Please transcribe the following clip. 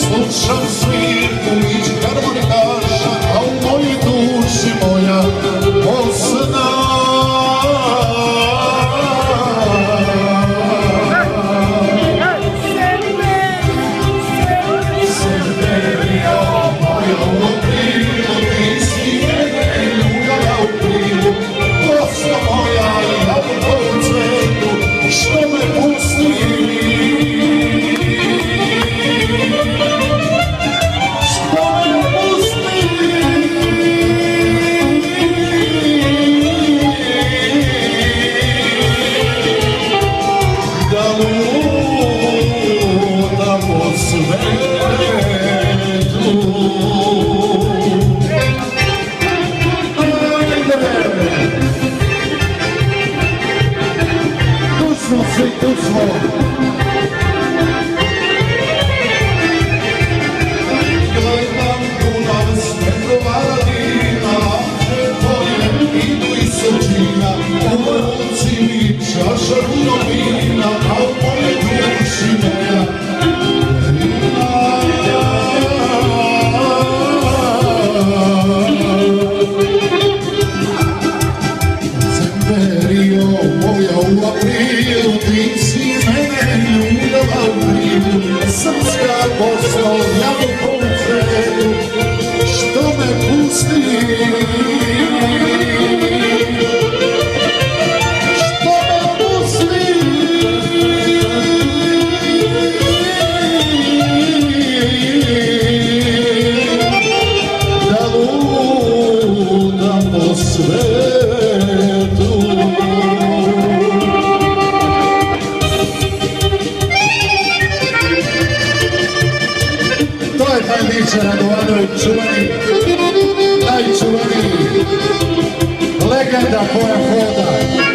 Slušam svirku nić harmonikaša, a u mojoj duši moja Bosna. Severija moja u aprilu, ti si mene ljubila u krilu. Bosna moja, ja u tvojom cvetu, što me pusti. Gledam Dunav s Petrova radina, tvoje idu iz Sočina, u ruci mi čaša puno vina, a u moje duši moja Severio moja u aprilu, ti si mene ljubila u krilu. Srpska Bosno, ja u tvojom cvetu, što me pusti. To je taj Mića Radovanović, čuveni, najčuveniji, legenda koja hoda.